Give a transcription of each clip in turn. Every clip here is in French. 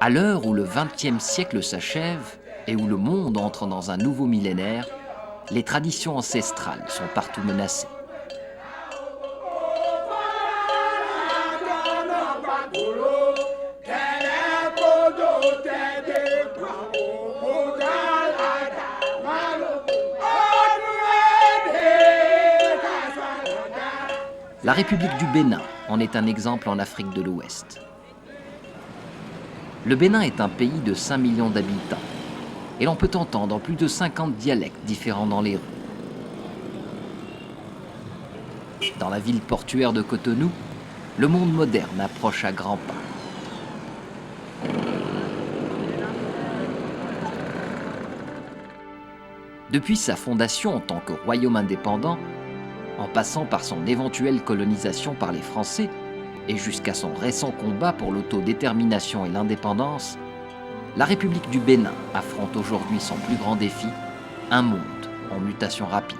À l'heure où le XXe siècle s'achève et où le monde entre dans un nouveau millénaire, les traditions ancestrales sont partout menacées. La République du Bénin en est un exemple en Afrique de l'Ouest. Le Bénin est un pays de 5 millions d'habitants et l'on peut entendre plus de 50 dialectes différents dans les rues. Dans la ville portuaire de Cotonou, le monde moderne approche à grands pas. Depuis sa fondation en tant que royaume indépendant, en passant par son éventuelle colonisation par les Français et jusqu'à son récent combat pour l'autodétermination et l'indépendance, la République du Bénin affronte aujourd'hui son plus grand défi, un monde en mutation rapide.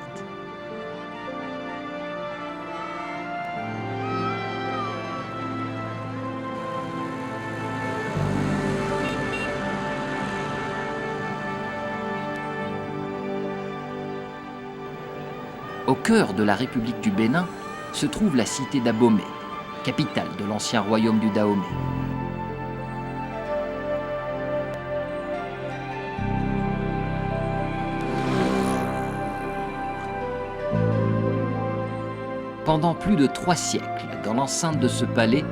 Au cœur de la République du Bénin se trouve la cité d'Abomey, capitale de l'ancien royaume du Dahomey. Pendant plus de 3 siècles, dans l'enceinte de ce palais,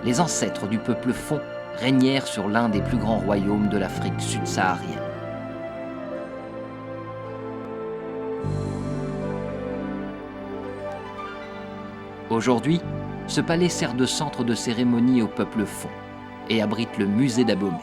les ancêtres du peuple Fon régnèrent sur l'un des plus grands royaumes de l'Afrique subsaharienne. Aujourd'hui, ce palais sert de centre de cérémonie au peuple Fon et abrite le musée d'Abomey.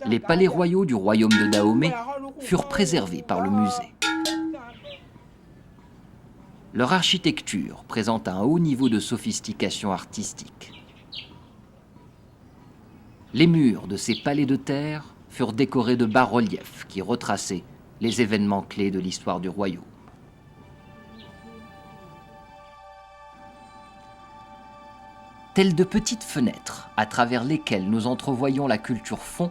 Les palais royaux du royaume de Dahomey furent préservés par le musée. Leur architecture présente un haut niveau de sophistication artistique. Les murs de ces palais de terre furent décorés de bas-reliefs qui retraçaient les événements clés de l'histoire du royaume. Telles de petites fenêtres à travers lesquelles nous entrevoyons la culture Fon,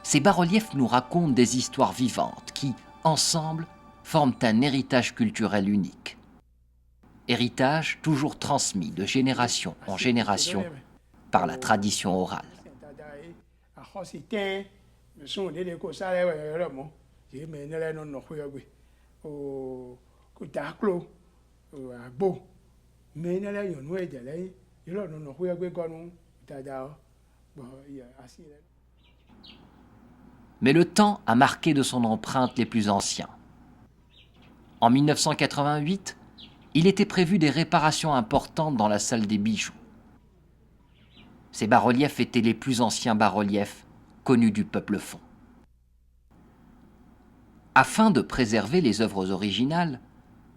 ces bas-reliefs nous racontent des histoires vivantes qui, ensemble, forment un héritage culturel unique. Héritage toujours transmis de génération en génération par la tradition orale. Mais le temps a marqué de son empreinte les plus anciens. En 1988, il était prévu des réparations importantes dans la salle des bijoux. Ces bas-reliefs étaient les plus anciens bas-reliefs connus du peuple Fon. Afin de préserver les œuvres originales,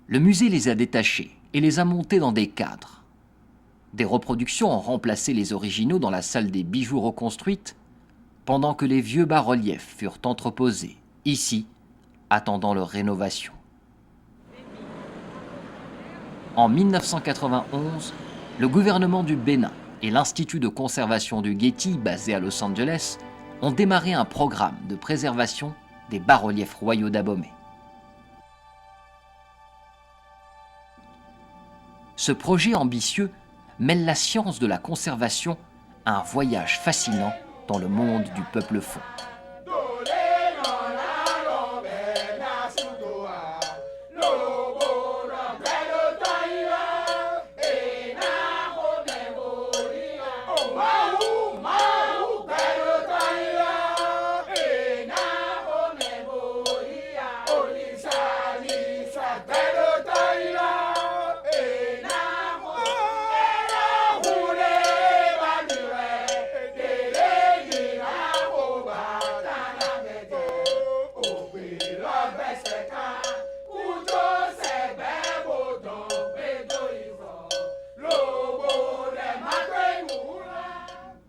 le musée les a détachées et les a montées dans des cadres. Des reproductions ont remplacé les originaux dans la salle des bijoux reconstruite, pendant que les vieux bas-reliefs furent entreposés ici, attendant leur rénovation. En 1991, le gouvernement du Bénin et l'Institut de conservation du Getty, basé à Los Angeles, ont démarré un programme de préservation des bas-reliefs royaux d'Abomey. Ce projet ambitieux mêle la science de la conservation à un voyage fascinant dans le monde du peuple Fon.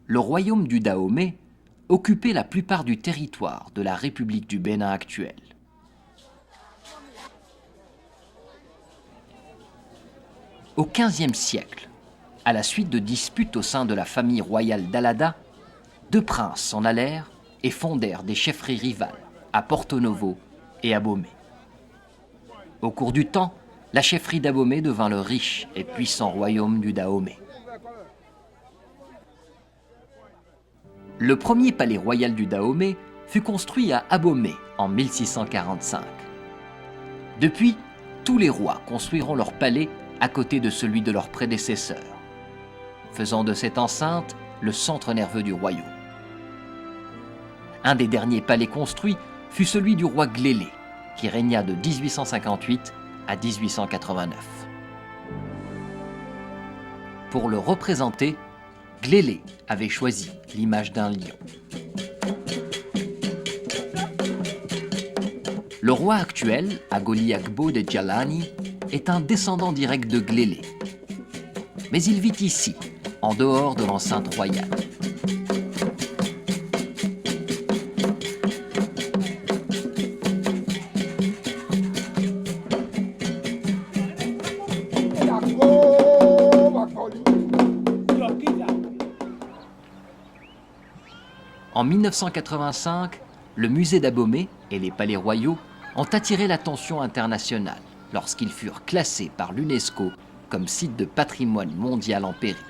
Le royaume du Dahomey, occupaient la plupart du territoire de la République du Bénin actuelle. Au XVe siècle, à la suite de disputes au sein de la famille royale d'Alada, deux princes s'en allèrent et fondèrent des chefferies rivales à Porto Novo et à Abomey. Au cours du temps, la chefferie d'Abomey devint le riche et puissant royaume du Dahomey. Le premier palais royal du Dahomey fut construit à Abomey en 1645. Depuis, tous les rois construiront leur palais à côté de celui de leurs prédécesseurs, faisant de cette enceinte le centre nerveux du royaume. Un des derniers palais construits fut celui du roi Glélé, qui régna de 1858 à 1889. Pour le représenter, Glélé avait choisi l'image d'un lion. Le roi actuel, Agoli Agbo de Djalani, est un descendant direct de Glélé. Mais il vit ici, en dehors de l'enceinte royale. En 1985, le musée d'Abomey et les palais royaux ont attiré l'attention internationale lorsqu'ils furent classés par l'UNESCO comme site de patrimoine mondial en péril.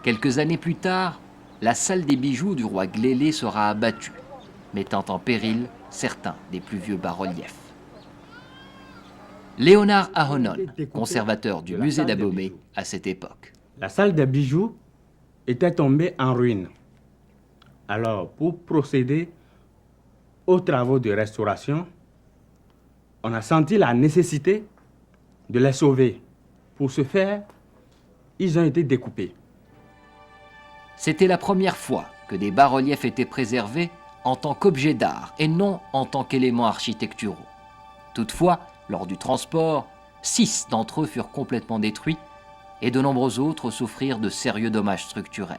Quelques années plus tard, la salle des bijoux du roi Glélé sera abattue, mettant en péril certains des plus vieux bas-reliefs. Léonard Ahonon, conservateur du musée d'Abomey à cette époque. La salle des bijoux était tombée en ruine. Alors, pour procéder aux travaux de restauration, on a senti la nécessité de les sauver. Pour ce faire, ils ont été découpés. C'était la première fois que des bas-reliefs étaient préservés en tant qu'objets d'art et non en tant qu'éléments architecturaux. Toutefois, lors du transport, 6 d'entre eux furent complètement détruits et de nombreux autres souffrirent de sérieux dommages structurels.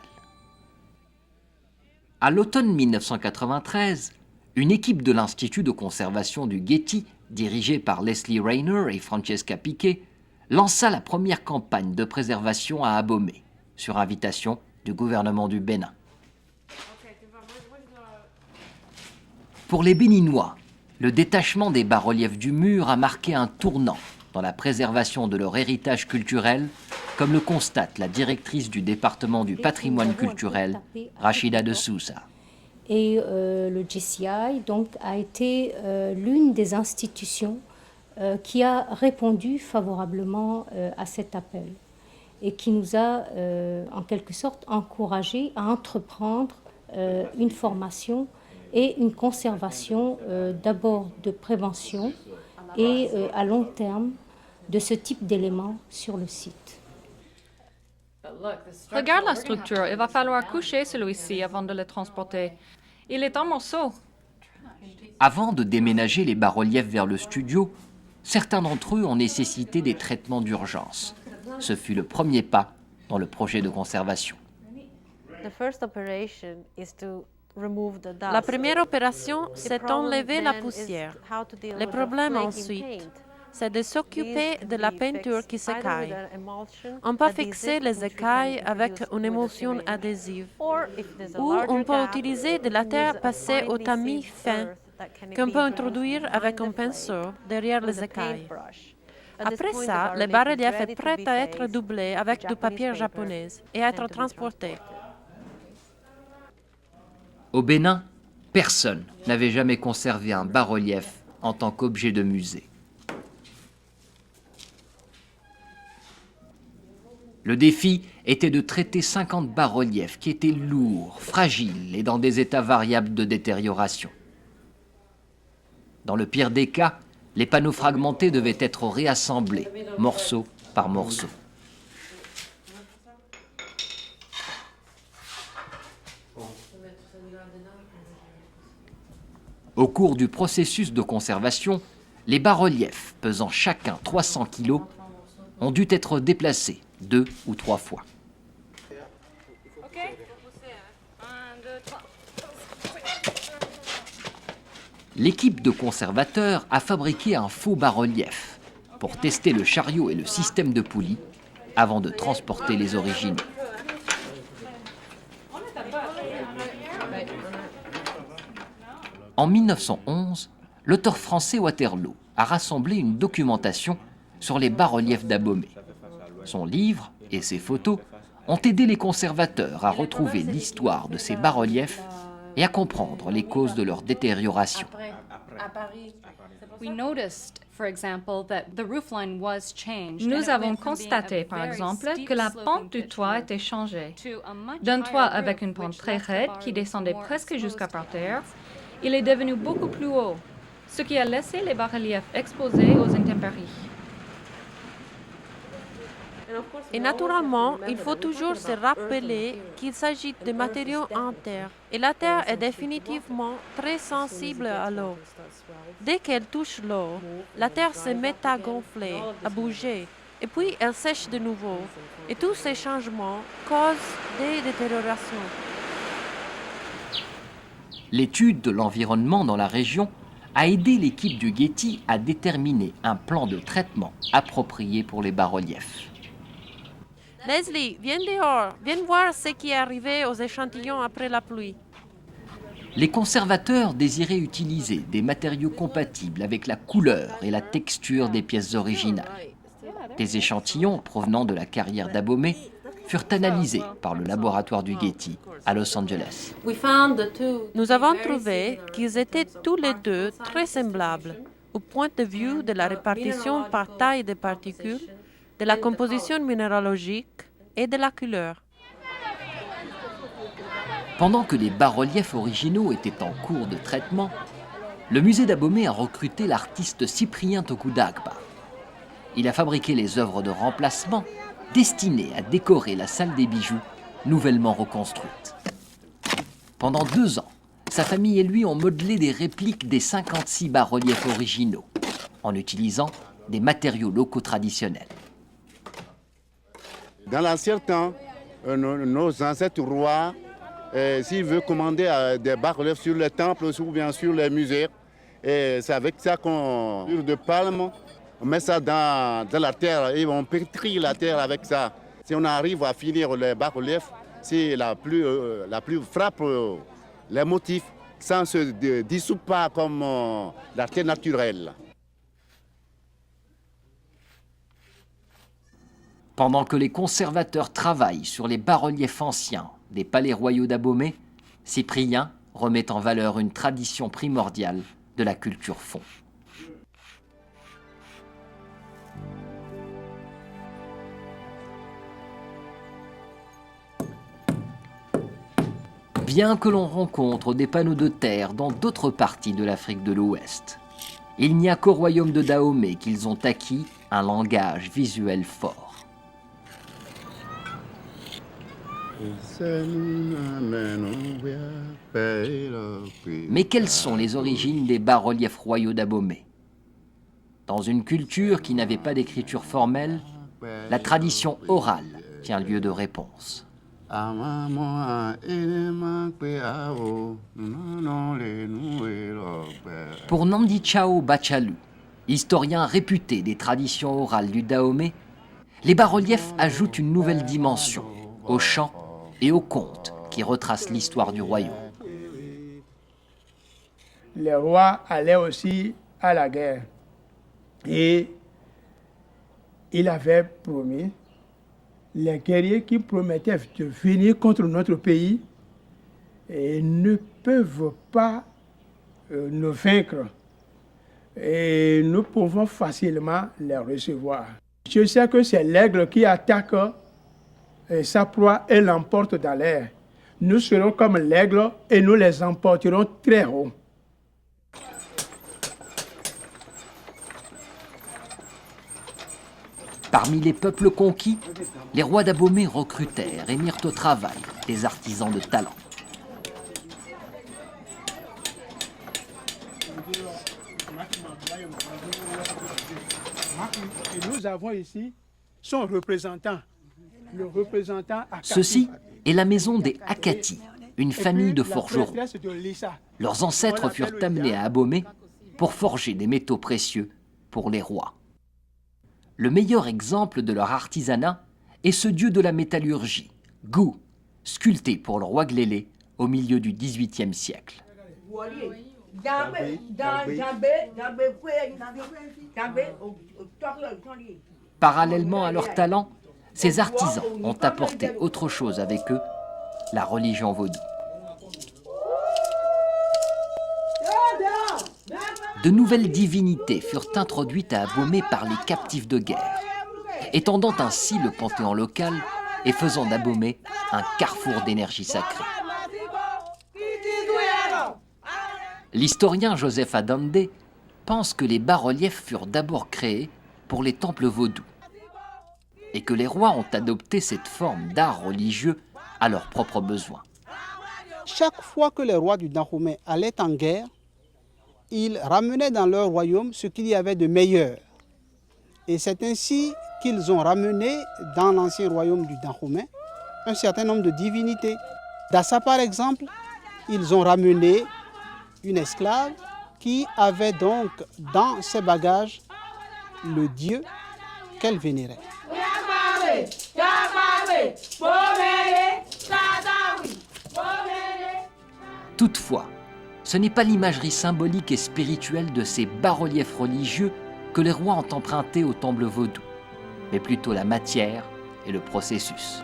À l'automne 1993, une équipe de l'Institut de conservation du Getty, dirigée par Leslie Rayner et Francesca Piquet, lança la première campagne de préservation à Abomey, sur invitation du gouvernement du Bénin. Pour les Béninois, le détachement des bas-reliefs du mur a marqué un tournant dans la préservation de leur héritage culturel, comme le constate la directrice du département du patrimoine culturel, Rachida de Sousa. Et le GCI donc, a été l'une des institutions qui a répondu favorablement à cet appel et qui nous a en quelque sorte encouragés à entreprendre une formation et une conservation d'abord de prévention et à long terme de ce type d'éléments sur le site. Regarde la structure, il va falloir coucher celui-ci avant de le transporter. Il est en morceaux. Avant de déménager les bas-reliefs vers le studio, certains d'entre eux ont nécessité des traitements d'urgence. Ce fut le premier pas dans le projet de conservation. La première opération, c'est enlever la poussière. Le problème ensuite, c'est de s'occuper de la peinture qui s'écaille. On peut fixer les écailles avec une émulsion adhésive, ou on peut utiliser de la terre passée au tamis fin qu'on peut introduire avec un pinceau derrière les écailles. Après ça, le bas-relief est prêt à être doublé avec du papier japonais et à être transporté. Au Bénin, personne n'avait jamais conservé un bas-relief en tant qu'objet de musée. Le défi était de traiter 50 bas-reliefs qui étaient lourds, fragiles et dans des états variables de détérioration. Dans le pire des cas, les panneaux fragmentés devaient être réassemblés, morceau par morceau. Au cours du processus de conservation, les bas-reliefs, pesant chacun 300 kg, ont dû être déplacés 2 ou 3 fois. L'équipe de conservateurs a fabriqué un faux bas-relief pour tester le chariot et le système de poulie avant de transporter les originaux. En 1911, l'auteur français Waterloo a rassemblé une documentation sur les bas-reliefs d'Abomey. Son livre et ses photos ont aidé les conservateurs à retrouver l'histoire de ces bas-reliefs et à comprendre les causes de leur détérioration. Nous avons constaté, par exemple, que la pente du toit était changée. D'un toit avec une pente très raide qui descendait presque jusqu'à par terre, il est devenu beaucoup plus haut, ce qui a laissé les bas-reliefs exposés aux intempéries. Et naturellement, il faut toujours se rappeler qu'il s'agit de matériaux en terre. Et la terre est définitivement très sensible à l'eau. Dès qu'elle touche l'eau, la terre se met à gonfler, à bouger, et puis elle sèche de nouveau. Et tous ces changements causent des détériorations. L'étude de l'environnement dans la région a aidé l'équipe du Getty à déterminer un plan de traitement approprié pour les bas-reliefs. Leslie, viens dehors, viens voir ce qui est arrivé aux échantillons après la pluie. Les conservateurs désiraient utiliser des matériaux compatibles avec la couleur et la texture des pièces originales. Des échantillons provenant de la carrière d'Abomey furent analysés par le laboratoire du Getty à Los Angeles. Nous avons trouvé qu'ils étaient tous les deux très semblables au point de vue de la répartition par taille des particules, de la composition minéralogique et de la couleur. Pendant que les bas-reliefs originaux étaient en cours de traitement, le musée d'Abomey a recruté l'artiste Cyprien Tokudagba. Il a fabriqué les œuvres de remplacement destinées à décorer la salle des bijoux nouvellement reconstruite. Pendant 2 ans, sa famille et lui ont modelé des répliques des 56 bas-reliefs originaux en utilisant des matériaux locaux traditionnels. Dans l'ancien temps, nos ancêtres rois, s'ils veulent commander des bas-reliefs sur les temples ou bien sur les musées, c'est avec ça qu'on de palme, on met ça dans la terre et on pétrit la terre avec ça. Si on arrive à finir les bas-reliefs, c'est la plus frappe les motifs sans ne se dissout pas comme la terre naturelle. Pendant que les conservateurs travaillent sur les bas-reliefs anciens des palais royaux d'Abomey, Cyprien remet en valeur une tradition primordiale de la culture fon. Bien que l'on rencontre des panneaux de terre dans d'autres parties de l'Afrique de l'Ouest, il n'y a qu'au royaume de Dahomey qu'ils ont acquis un langage visuel fort. Mais quelles sont les origines des bas-reliefs royaux d'Abomey? Dans une culture qui n'avait pas d'écriture formelle, la tradition orale tient lieu de réponse. Pour Nandi Chao Bachalu, historien réputé des traditions orales du Dahomey, les bas-reliefs ajoutent une nouvelle dimension aux chants et aux contes qui retracent l'histoire du royaume. Les rois allaient aussi à la guerre et il avait promis, les guerriers qui promettaient de venir contre notre pays et ne peuvent pas nous vaincre. Et nous pouvons facilement les recevoir. Je sais que c'est l'aigle qui attaque sa proie et l'emporte dans l'air. Nous serons comme l'aigle et nous les emporterons très haut. Parmi les peuples conquis, les rois d'Abomey recrutèrent et mirent au travail des artisans de talent. Et nous avons ici son représentant. Le représentant Akati. Ceci est la maison des Akati, une famille de forgerons. Leurs ancêtres furent amenés à Abomey pour forger des métaux précieux pour les rois. Le meilleur exemple de leur artisanat est ce dieu de la métallurgie, Gu, sculpté pour le roi Glélé au milieu du XVIIIe siècle. Parallèlement à leur talent, ces artisans ont apporté autre chose avec eux, la religion vaudou. De nouvelles divinités furent introduites à Abomey par les captifs de guerre, étendant ainsi le panthéon local et faisant d'Abomey un carrefour d'énergie sacrée. L'historien Joseph Adande pense que les bas-reliefs furent d'abord créés pour les temples vaudous et que les rois ont adopté cette forme d'art religieux à leurs propres besoins. Chaque fois que les rois du Dahomey allaient en guerre, ils ramenaient dans leur royaume ce qu'il y avait de meilleur. Et c'est ainsi qu'ils ont ramené dans l'ancien royaume du Dahomey un certain nombre de divinités. Dassa, par exemple, ils ont ramené une esclave qui avait donc dans ses bagages le dieu qu'elle vénérait. Toutefois, ce n'est pas l'imagerie symbolique et spirituelle de ces bas-reliefs religieux que les rois ont emprunté au temple vaudou, mais plutôt la matière et le processus.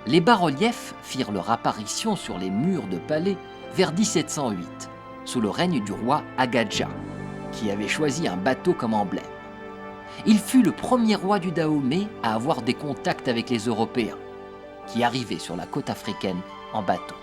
Les bas-reliefs firent leur apparition sur les murs de palais vers 1708, sous le règne du roi Agadja, qui avait choisi un bateau comme emblème. Il fut le premier roi du Dahomey à avoir des contacts avec les Européens, qui arrivaient sur la côte africaine en bateau.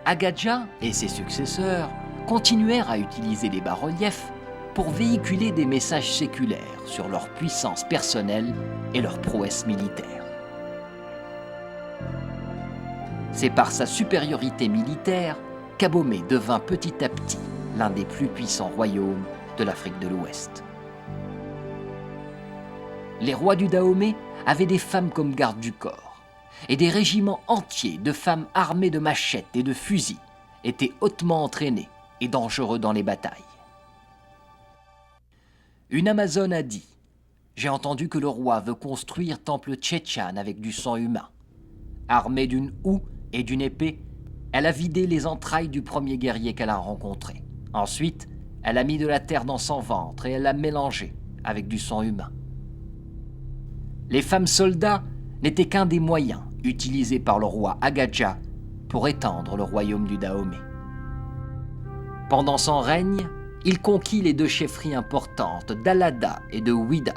Agadja et ses successeurs continuèrent à utiliser les bas-reliefs pour véhiculer des messages séculaires sur leur puissance personnelle et leur prouesse militaire. C'est par sa supériorité militaire qu'Abomey devint petit à petit l'un des plus puissants royaumes de l'Afrique de l'Ouest. Les rois du Dahomey avaient des femmes comme gardes du corps, et des régiments entiers de femmes armées de machettes et de fusils étaient hautement entraînés et dangereux dans les batailles. Une Amazone a dit « J'ai entendu que le roi veut construire temple Tchétchan avec du sang humain. Armée d'une houe et d'une épée, elle a vidé les entrailles du premier guerrier qu'elle a rencontré. Ensuite, elle a mis de la terre dans son ventre et elle l'a mélangée avec du sang humain. » Les femmes soldats n'étaient qu'un des moyens utilisés par le roi Agadja pour étendre le royaume du Dahomey. Pendant son règne, il conquit les deux chefferies importantes d'Alada et de Ouida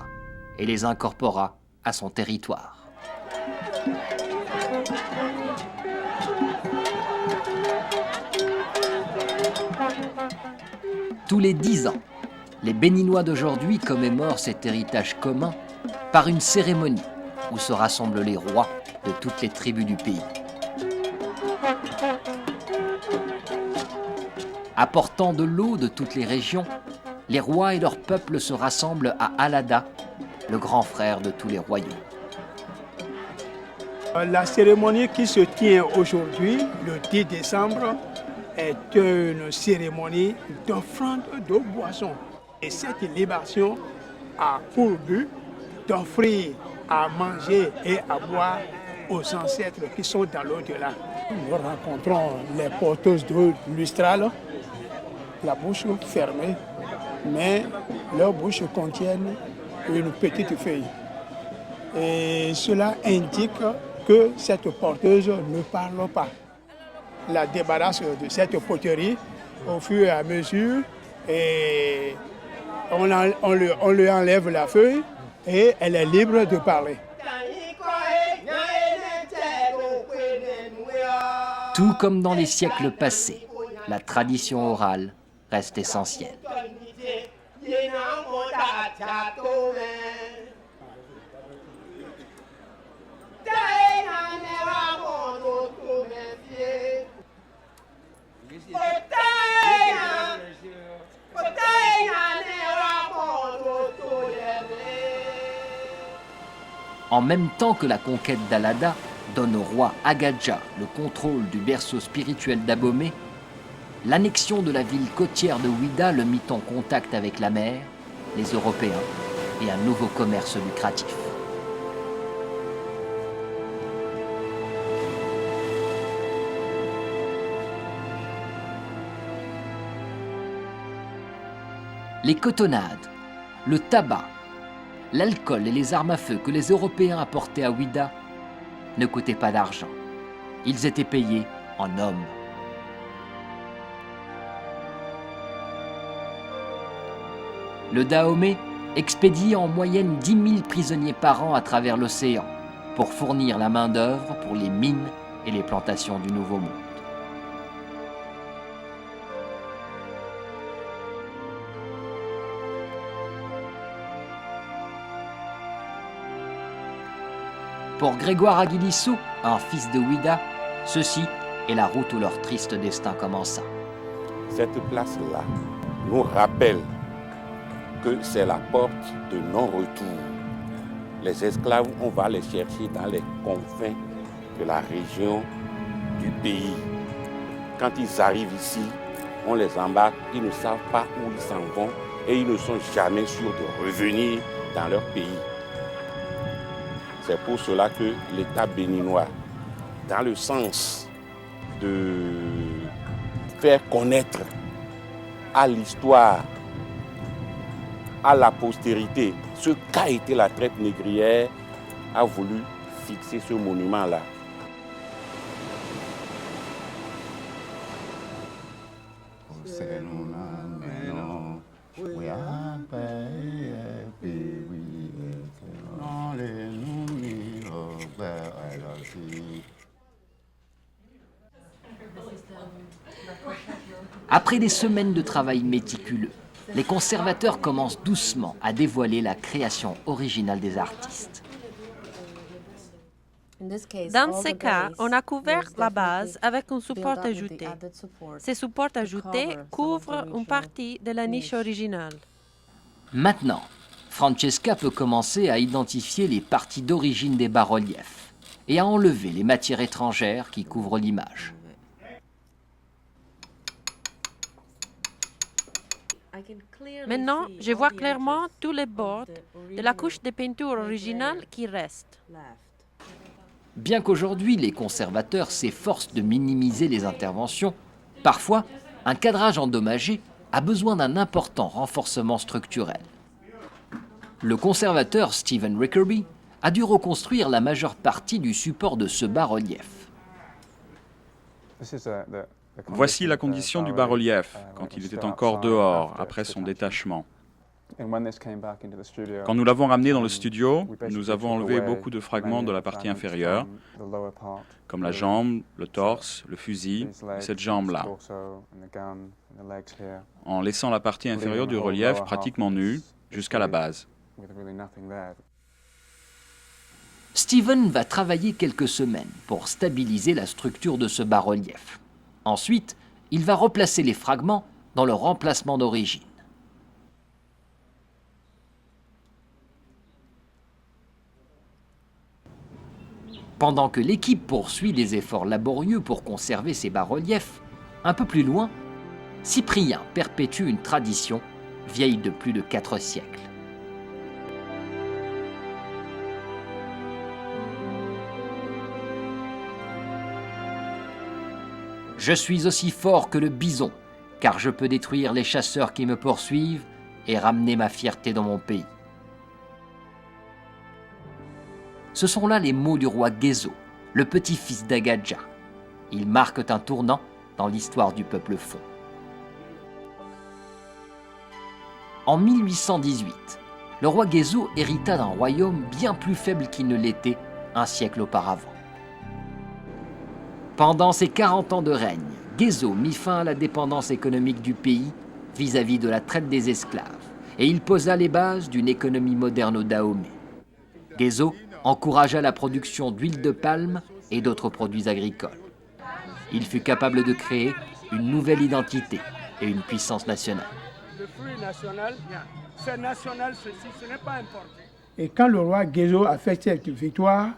et les incorpora à son territoire. Tous les 10 ans, les Béninois d'aujourd'hui commémorent cet héritage commun par une cérémonie où se rassemblent les rois de toutes les tribus du pays. Apportant de l'eau de toutes les régions, les rois et leurs peuples se rassemblent à Alada, le grand frère de tous les royaumes. La cérémonie qui se tient aujourd'hui, le 10 décembre, est une cérémonie d'offrande de boissons. Et cette libation a pour but d'offrir à manger et à boire aux ancêtres qui sont dans l'au-delà. Nous rencontrons les porteuses d'eau lustrale, la bouche fermée, mais leur bouche contiennent une petite feuille. Et cela indique que cette porteuse ne parle pas. La débarrasse de cette poterie au fur et à mesure, et on lui enlève la feuille et elle est libre de parler. Tout comme dans les siècles passés, la tradition orale reste essentielle. En même temps que la conquête d'Allada donne au roi Agadja le contrôle du berceau spirituel d'Abomey, l'annexion de la ville côtière de Ouida le mit en contact avec la mer, les Européens et un nouveau commerce lucratif. Les cotonnades, le tabac, l'alcool et les armes à feu que les Européens apportaient à Ouida ne coûtaient pas d'argent. Ils étaient payés en hommes. Le Dahomey expédie en moyenne 10 000 prisonniers par an à travers l'océan pour fournir la main-d'œuvre pour les mines et les plantations du Nouveau Monde. Pour Grégoire Aguilissou, un fils de Ouida, ceci est la route où leur triste destin commença. Cette place-là nous rappelle que c'est la porte de non-retour. Les esclaves, on va les chercher dans les confins de la région du pays. Quand ils arrivent ici, on les embarque, ils ne savent pas où ils s'en vont et ils ne sont jamais sûrs de revenir dans leur pays. C'est pour cela que l'État béninois, dans le sens de faire connaître à l'histoire, à la postérité, ce qu'a été la traite négrière, a voulu fixer ce monument-là. Après des semaines de travail méticuleux, les conservateurs commencent doucement à dévoiler la création originale des artistes. Dans ce cas, on a couvert la base avec un support ajouté. Ce support ajouté couvre une partie de la niche originale. Maintenant, Francesca peut commencer à identifier les parties d'origine des bas-reliefs et à enlever les matières étrangères qui couvrent l'image. Maintenant, je vois clairement tous les bords de la couche de peinture originale qui reste. Bien qu'aujourd'hui les conservateurs s'efforcent de minimiser les interventions, parfois un cadrage endommagé a besoin d'un important renforcement structurel. Le conservateur Stephen Rickerby a dû reconstruire la majeure partie du support de ce bas-relief. Voici la condition du bas-relief quand il était encore dehors après son détachement. Quand nous l'avons ramené dans le studio, nous avons enlevé beaucoup de fragments de la partie inférieure, comme la jambe, le torse, le fusil et cette jambe-là, en laissant la partie inférieure du relief pratiquement nue jusqu'à la base. Stephen va travailler quelques semaines pour stabiliser la structure de ce bas-relief. Ensuite, il va replacer les fragments dans leur emplacement d'origine. Pendant que l'équipe poursuit des efforts laborieux pour conserver ces bas-reliefs, un peu plus loin, Cyprien perpétue une tradition vieille de plus de 4 siècles. Je suis aussi fort que le bison, car je peux détruire les chasseurs qui me poursuivent et ramener ma fierté dans mon pays. Ce sont là les mots du roi Guézo, le petit-fils d'Agadja. Ils marquent un tournant dans l'histoire du peuple fon. En 1818, le roi Guézo hérita d'un royaume bien plus faible qu'il ne l'était un siècle auparavant. Pendant ses 40 ans de règne, Guézo mit fin à la dépendance économique du pays vis-à-vis de la traite des esclaves et il posa les bases d'une économie moderne au Dahomey. Guézo encouragea la production d'huile de palme et d'autres produits agricoles. Il fut capable de créer une nouvelle identité et une puissance nationale. Le fruit national, c'est national ceci, ce n'est pas importé. Et quand le roi Guézo a fait cette victoire,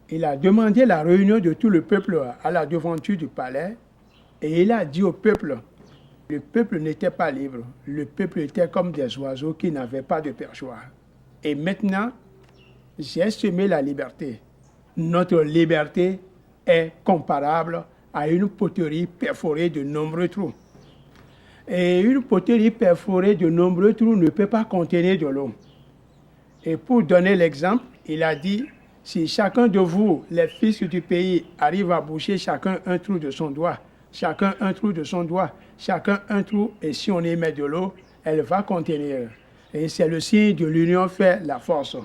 il a demandé la réunion de tout le peuple à la devanture du palais et il a dit au peuple, le peuple n'était pas libre, le peuple était comme des oiseaux qui n'avaient pas de perchoir. Et maintenant, j'ai semé la liberté. Notre liberté est comparable à une poterie perforée de nombreux trous. Et une poterie perforée de nombreux trous ne peut pas contenir de l'eau. Et pour donner l'exemple, il a dit, si chacun de vous, les fils du pays, arrive à boucher chacun un trou de son doigt, chacun un trou de son doigt, chacun un trou, et si on y met de l'eau, elle va contenir. Et c'est le signe de l'union fait la force.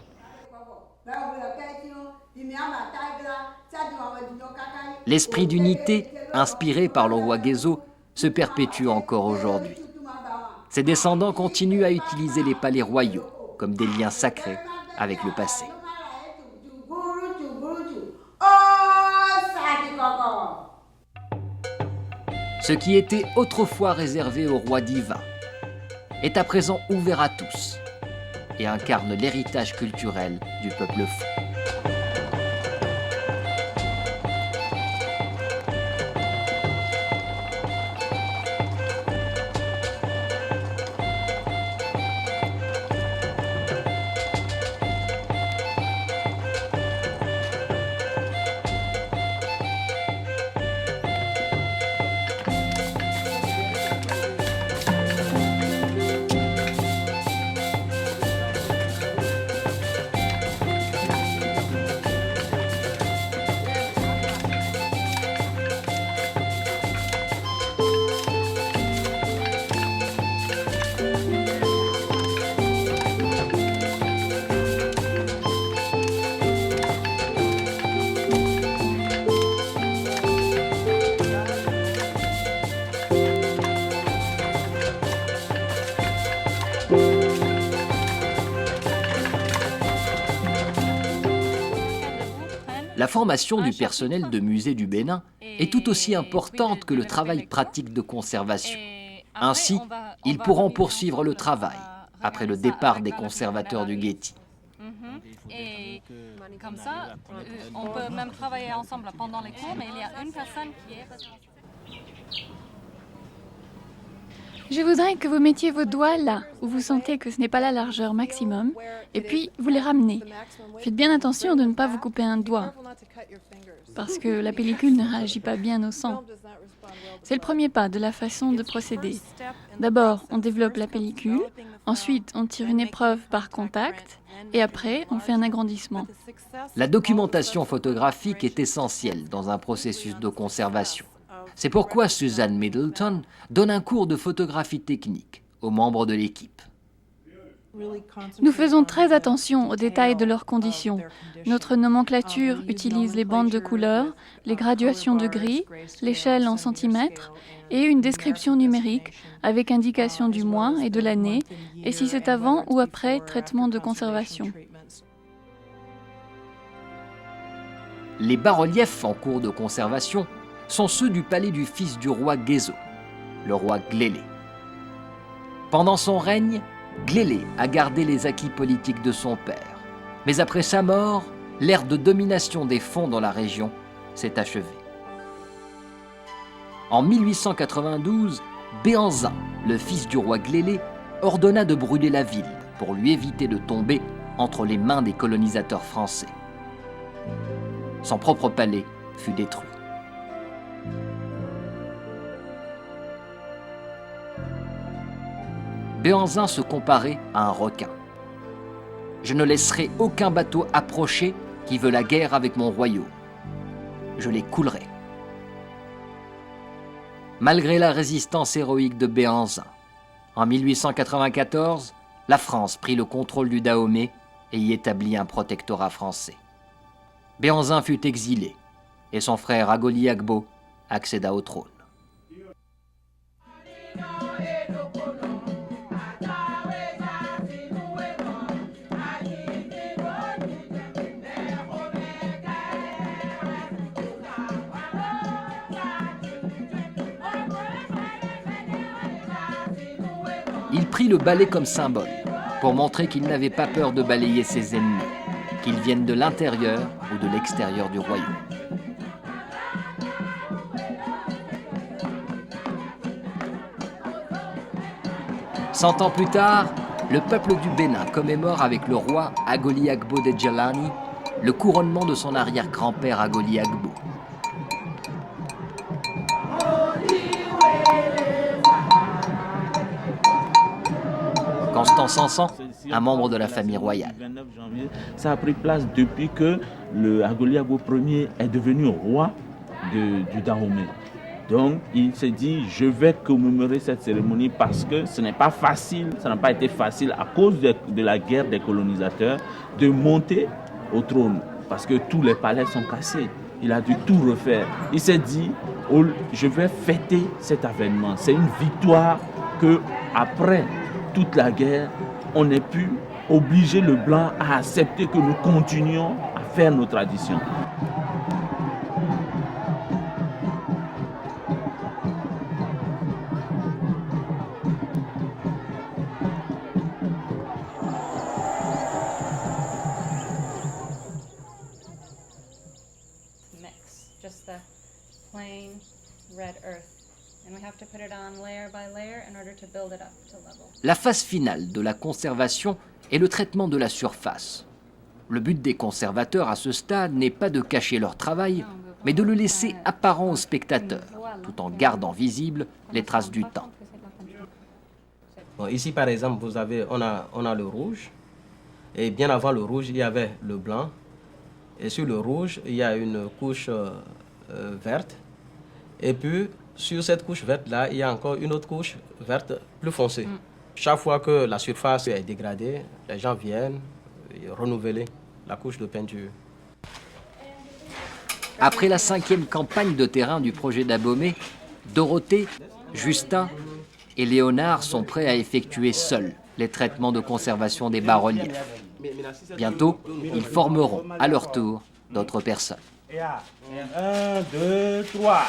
L'esprit d'unité, inspiré par le roi Guézo, se perpétue encore aujourd'hui. Ses descendants continuent à utiliser les palais royaux comme des liens sacrés avec le passé. Ce qui était autrefois réservé au roi divin est à présent ouvert à tous et incarne l'héritage culturel du peuple fou. La formation du personnel de musée du Bénin est tout aussi importante que le travail pratique de conservation. Ainsi, ils pourront poursuivre le travail après le départ des conservateurs du Getty. Et comme ça, on peut même travailler ensemble pendant les cours, mais il y a une personne qui est... Je voudrais que vous mettiez vos doigts là, où vous sentez que ce n'est pas la largeur maximum, et puis vous les ramenez. Faites bien attention de ne pas vous couper un doigt, parce que la pellicule ne réagit pas bien au sang. C'est le premier pas de la façon de procéder. D'abord, on développe la pellicule, ensuite on tire une épreuve par contact, et après on fait un agrandissement. La documentation photographique est essentielle dans un processus de conservation. C'est pourquoi Suzanne Middleton donne un cours de photographie technique aux membres de l'équipe. Nous faisons très attention aux détails de leurs conditions. Notre nomenclature utilise les bandes de couleurs, les graduations de gris, l'échelle en centimètres et une description numérique avec indication du mois et de l'année et si c'est avant ou après traitement de conservation. Les bas-reliefs en cours de conservation sont ceux du palais du fils du roi Guézo, le roi Glélé. Pendant son règne, Glélé a gardé les acquis politiques de son père. Mais après sa mort, l'ère de domination des fonds dans la région s'est achevée. En 1892, Béhanzin, le fils du roi Glélé, ordonna de brûler la ville pour lui éviter de tomber entre les mains des colonisateurs français. Son propre palais fut détruit. Béhanzin se comparait à un requin. « Je ne laisserai aucun bateau approcher qui veut la guerre avec mon royaume. Je les coulerai. » Malgré la résistance héroïque de Béhanzin, en 1894, la France prit le contrôle du Dahomey et y établit un protectorat français. Béhanzin fut exilé et son frère Agoli Agbo accéda au trône. Il prit le balai comme symbole. pour montrer qu'il n'avait pas peur de balayer ses ennemis, qu'ils viennent de l'intérieur ou de l'extérieur du royaume. Cent ans plus tard, le peuple du Bénin commémore avec le roi Agoli Agbo de Djalani le couronnement de son arrière-grand-père Agoli Agbo. Constant Sanson, un membre de la famille royale. Ça a pris place depuis que le Agoli Agbo Ier est devenu roi du Dahomey. Donc, il s'est dit, je vais commémorer cette cérémonie parce que ce n'est pas facile, ça n'a pas été facile à cause de la guerre des colonisateurs de monter au trône parce que tous les palais sont cassés. Il a dû tout refaire. Il s'est dit, oh, je vais fêter cet événement. C'est une victoire que après toute la guerre, on ait pu obliger le blanc à accepter que nous continuions à faire nos traditions. La phase finale de la conservation est le traitement de la surface. Le but des conservateurs à ce stade n'est pas de cacher leur travail, mais de le laisser apparent aux spectateurs, tout en gardant visibles les traces du temps. Bon, ici, par exemple, on a le rouge, et bien avant le rouge, il y avait le blanc, et sur le rouge, il y a une couche verte, et puis sur cette couche verte-là, il y a encore une autre couche verte plus foncée. Chaque fois que la surface est dégradée, les gens viennent renouveler la couche de peinture. Après la 5e campagne de terrain du projet d'Abomey, Dorothée, Justin et Léonard sont prêts à effectuer seuls les traitements de conservation des bas-reliefs. Bientôt, ils formeront à leur tour d'autres personnes. 1, 2, 3.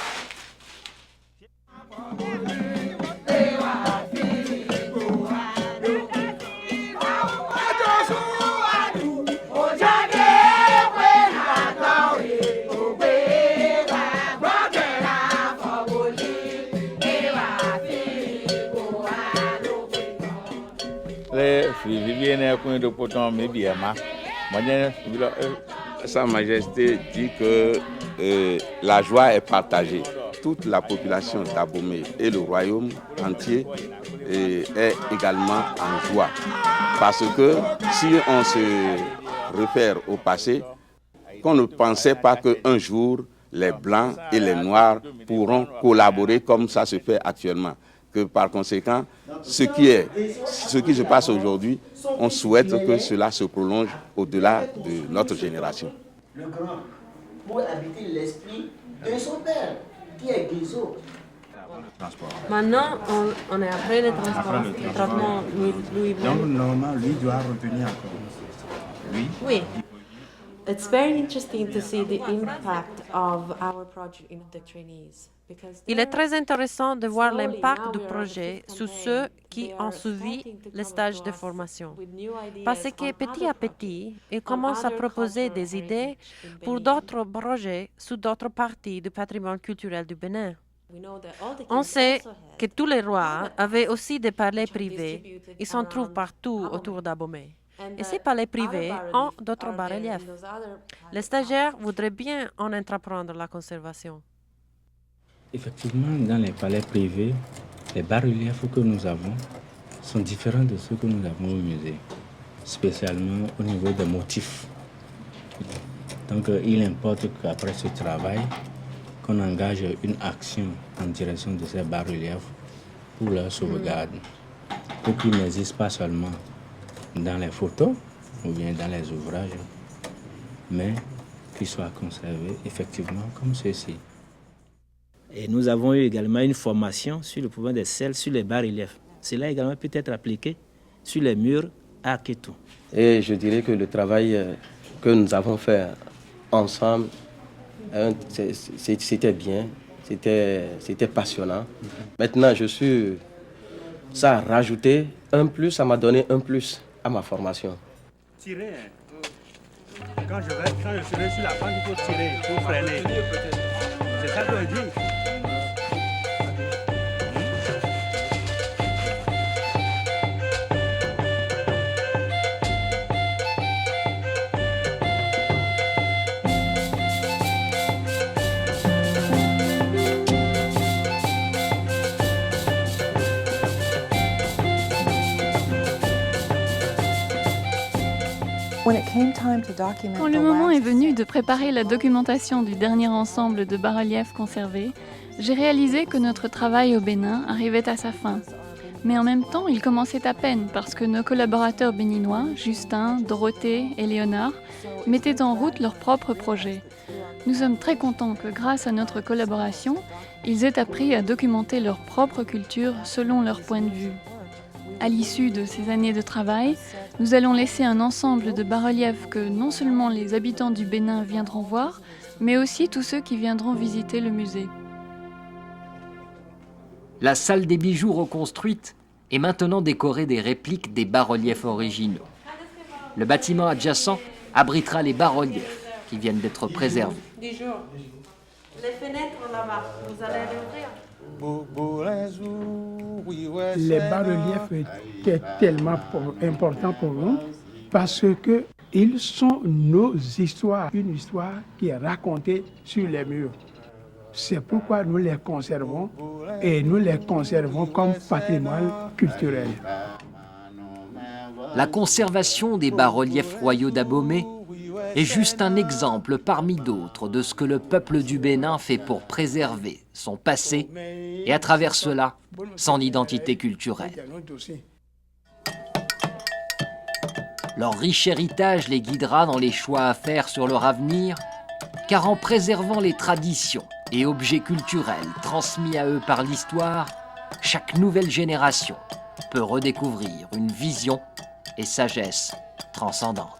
Sa Majesté dit que la joie est partagée. Toute la population d'Abomey et le royaume entier est également en joie. Parce que si on se réfère au passé, qu'on ne pensait pas qu'un jour les Blancs et les Noirs pourront collaborer comme ça se fait actuellement. Que par conséquent, ce qui se passe aujourd'hui, on souhaite que cela se prolonge au-delà de notre génération. Le grand, pour habiter l'esprit de son père, qui est Guizot. Maintenant, on est après le transport, le traitement Louis Blanc. Donc, normalement, lui doit revenir encore. Lui? Oui. It's very interesting to see the impact of our project in the trainees. Il est très intéressant de voir l'impact du projet sur ceux qui ont suivi le stage de formation. Parce que petit à petit, ils commencent à proposer des idées pour d'autres projets sur d'autres parties du patrimoine culturel du Bénin. On sait que tous les rois avaient aussi des palais privés. Ils s'en trouvent partout autour d'Abomey. Et ces palais privés ont d'autres bas-reliefs. Les stagiaires voudraient bien en entreprendre la conservation. Effectivement, dans les palais privés, les bas-reliefs que nous avons sont différents de ceux que nous avons au musée, spécialement au niveau des motifs. Donc, il importe qu'après ce travail, qu'on engage une action en direction de ces bas-reliefs pour leur sauvegarde, pour qu'ils n'existent pas seulement dans les photos ou bien dans les ouvrages, mais qu'ils soient conservés effectivement comme ceux-ci. Et nous avons eu également une formation sur le pouvoir des sels, sur les bas-reliefs. Cela également peut être appliqué sur les murs à Kétou. Et je dirais que le travail que nous avons fait ensemble, c'était bien, c'était passionnant. Maintenant, ça a rajouté un plus, ça m'a donné un plus. à ma formation. Tirer. Quand je serai sur la pente, il faut tirer, il faut freiner. C'est ça que je dis. Quand le moment est venu de préparer la documentation du dernier ensemble de bas-reliefs conservés, j'ai réalisé que notre travail au Bénin arrivait à sa fin. Mais en même temps, il commençait à peine parce que nos collaborateurs béninois, Justin, Dorothée et Léonard, mettaient en route leurs propres projets. Nous sommes très contents que grâce à notre collaboration, ils aient appris à documenter leur propre culture selon leur point de vue. À l'issue de ces années de travail, nous allons laisser un ensemble de bas-reliefs que non seulement les habitants du Bénin viendront voir, mais aussi tous ceux qui viendront visiter le musée. La salle des bijoux reconstruite est maintenant décorée des répliques des bas-reliefs originaux. Le bâtiment adjacent abritera les bas-reliefs qui viennent d'être préservés. Les fenêtres là-bas, vous allez les ouvrir. Les bas-reliefs étaient tellement importants pour nous parce qu'ils sont nos histoires, une histoire qui est racontée sur les murs. C'est pourquoi nous les conservons et nous les conservons comme patrimoine culturel. La conservation des bas-reliefs royaux d'Abomey est juste un exemple parmi d'autres de ce que le peuple du Bénin fait pour préserver son passé et à travers cela, son identité culturelle. Leur riche héritage les guidera dans les choix à faire sur leur avenir, car en préservant les traditions et objets culturels transmis à eux par l'histoire, chaque nouvelle génération peut redécouvrir une vision et sagesse transcendante.